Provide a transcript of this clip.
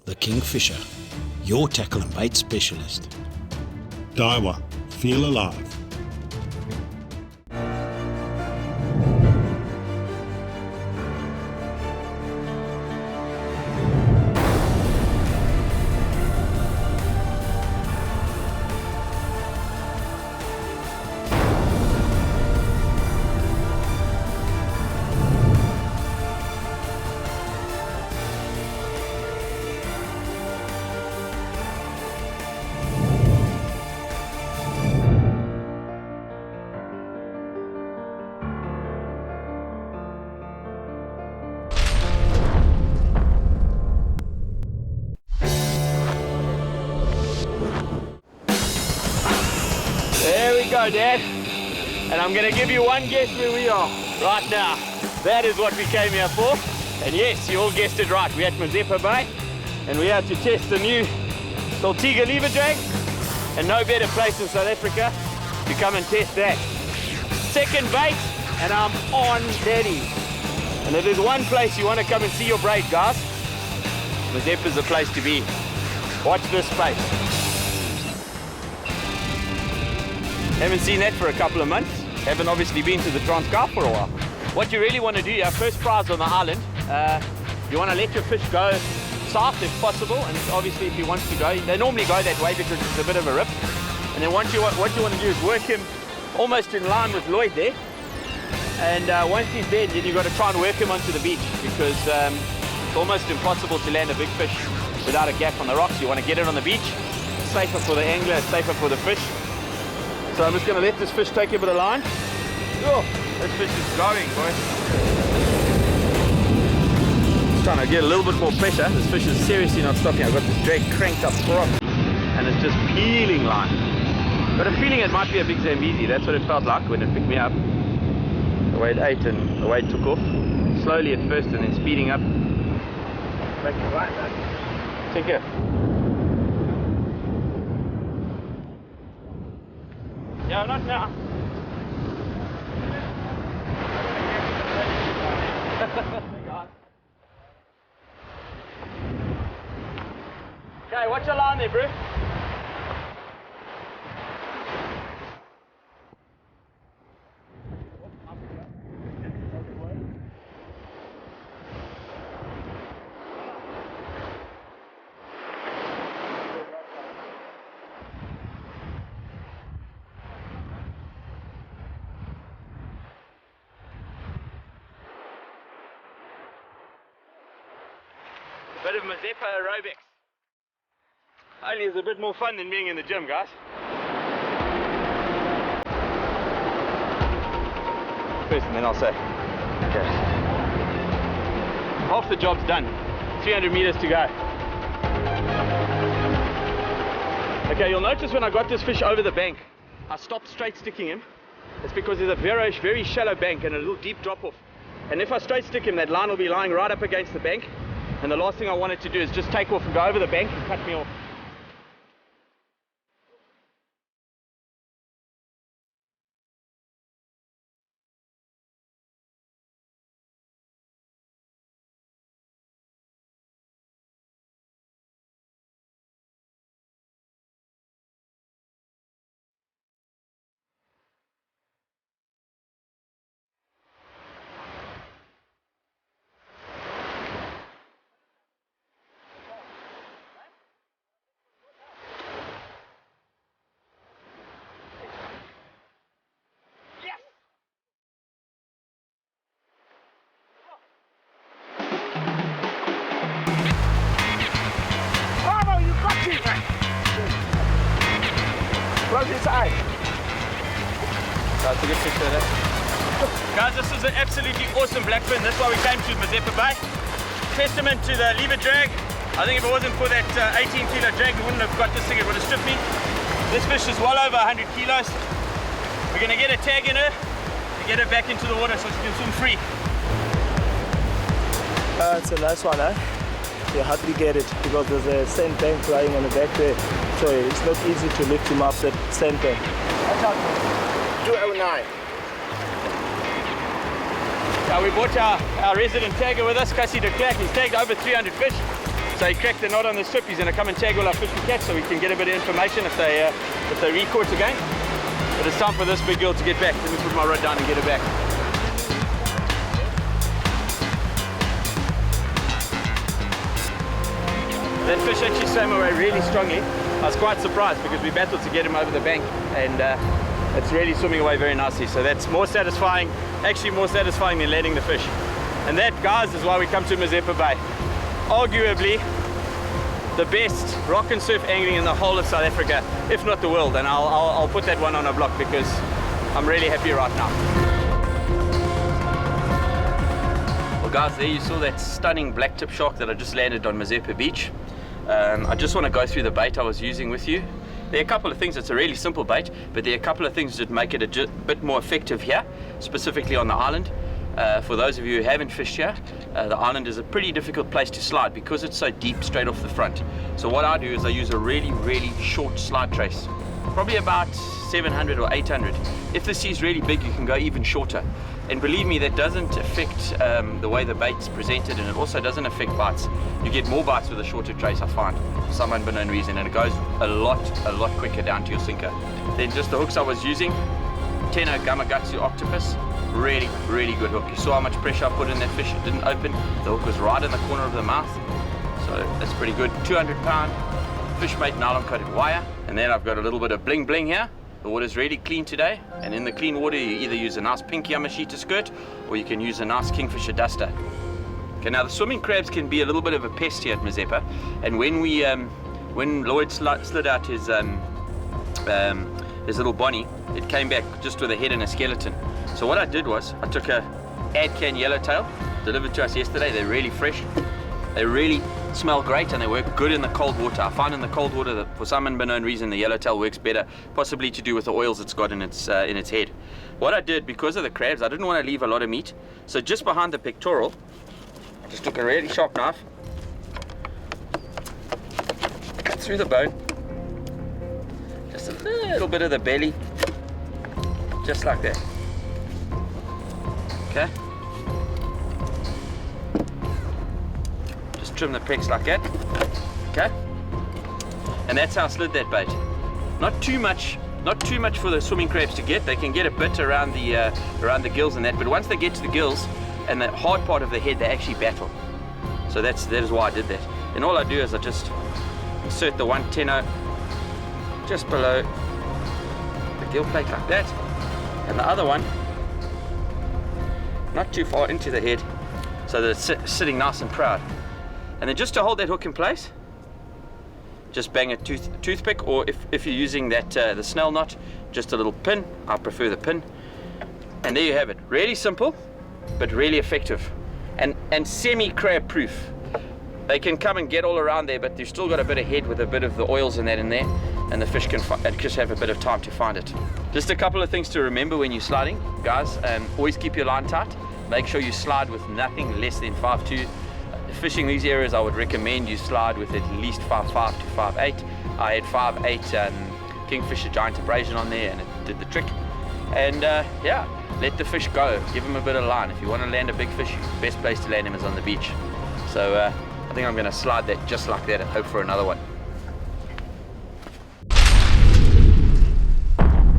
the Kingfisher, your tackle and bait specialist. Daiwa, feel alive. There we go, Dad. And I'm going to give you one guess where we are right now. That is what we came here for. And yes, you all guessed it right. We're at Mazeppa Bay, and we had to test the new Saltwater lever drag. And no better place in South Africa to come and test that. Second bait, and I'm on Daddy. And if there's one place you want to come and see your braid, guys, Mazeppa's the place to be. Watch this space. Haven't seen that for a couple of months. Haven't obviously been to the Transkei for a while. What you really want to do, you have first prize on the island. You want to let your fish go south if possible, and obviously if he wants to go, they normally go that way because it's a bit of a rip. And then what you want to do is work him almost in line with Lloyd there. And once he's dead, then you've got to try and work him onto the beach, because it's almost impossible to land a big fish without a gap on the rocks. You want to get it on the beach. It's safer for the angler, it's safer for the fish. So I'm just going to let this fish take a bit of line. Oh, this fish is going, boy. Just trying to get a little bit more pressure. This fish is seriously not stopping. I've got this drag cranked up front, and it's just peeling line. Got a feeling it might be a big Zambezi. That's what it felt like when it picked me up. The way it ate and the way it took off. Slowly at first and then speeding up. Back to right, man. Take care. Yeah, not now. Okay, watch your line there, bro. Bit of Mazeppa aerobics. Only is a bit more fun than being in the gym, guys. First and then I'll say. Okay. Half the job's done. 300 meters to go. Okay, you'll notice when I got this fish over the bank, I stopped straight sticking him. It's because there's a very, very shallow bank and a little deep drop off. And if I straight stick him, that line will be lying right up against the bank. And the last thing I wanted to do is just take off and go over the bank and cut me off. Close his eye. That's a good picture there. Guys, this is an absolutely awesome blackfin. That's why we came to Mazeppa Bay. Testament to the lever drag. I think if it wasn't for that 18 kilo drag, we wouldn't have got this thing. It would have stripped me. This fish is well over 100 kilos. We're going to get a tag in her to get her back into the water so she can swim free. It's a nice one, eh? You hardly get it because there's a sand bank lying on the back there. So it's not easy to lift him up that sand bank. 209. Now we brought our resident tagger with us, Cassie de Klerk. He's tagged over 300 fish. So he cracked the knot on the strip. He's going to come and tag all our fish we catch so we can get a bit of information if they re-caught again. But it's time for this big girl to get back. Let me put my rod down and get her back. That fish actually swam away really strongly. I was quite surprised because we battled to get him over the bank, and it's really swimming away very nicely. So that's more satisfying, actually more satisfying than landing the fish. And that, guys, is why we come to Mazeppa Bay. Arguably the best rock and surf angling in the whole of South Africa, if not the world. And I'll put that one on a block because I'm really happy right now. Well, guys, there you saw that stunning blacktip shark that I just landed on Mazeppa Beach. I just want to go through the bait I was using with you. There are a couple of things. It's a really simple bait, but there are a couple of things that make it a bit more effective here, specifically on the island. For those of you who haven't fished here, the island is a pretty difficult place to slide because it's so deep straight off the front. So what I do is I use a really short slide trace, probably about 700 or 800. If the sea's really big, you can go even shorter. And believe me, that doesn't affect the way the bait's presented, and it also doesn't affect bites. You get more bites with a shorter trace, I find, for some unbeknown reason, and it goes a lot quicker down to your sinker. Then just the hooks I was using, Tenno Gamakatsu Octopus, really good hook. You saw how much pressure I put in that fish, it didn't open. The hook was right in the corner of the mouth, so that's pretty good. 200-pound Fishmate nylon coated wire, and then I've got a little bit of bling here. The water's really clean today, and in the clean water you either use a nice pink Yamashita skirt or you can use a nice Kingfisher duster. Okay, now the swimming crabs can be a little bit of a pest here at Mazeppa, and when Lloyd slid out his little bonnie, it came back just with a head and a skeleton. So what I did was I took a Adcan yellowtail delivered to us yesterday. They're really fresh, they really smell great, and they work good in the cold water. I find in the cold water that for some unbeknown reason the yellowtail works better, possibly to do with the oils it's got in its head. What I did, because of the crabs, I didn't want to leave a lot of meat, so just behind the pectoral I just took a really sharp knife, cut through the bone, just a little bit of the belly, just like that. Okay, trim the pecs like that. Okay, and that's how I slid that bait. Not too much for the swimming crabs to get. They can get a bit around the gills and that, but once they get to the gills and the hard part of the head, they actually battle. So that is why I did that. And all I do is I just insert the one Tenno just below the gill plate like that, and the other one not too far into the head so that it's sitting nice and proud. And then just to hold that hook in place, just bang a toothpick, or if you're using that the snell knot, just a little pin. I prefer the pin. And there you have it. Really simple, but really effective, and semi-crab proof. They can come and get all around there, but they've still got a bit of head with a bit of the oils and that in there, and the fish can just have a bit of time to find it. Just a couple of things to remember when you're sliding, guys. Always keep your line tight. Make sure you slide with nothing less than 5'2". Fishing these areas, I would recommend you slide with at least 5'5" to 5'8". I had 5'8" Kingfisher giant abrasion on there, and it did the trick. And yeah, let the fish go, give him a bit of line. If you want to land a big fish, the best place to land him is on the beach. So I think I'm going to slide that just like that and hope for another one.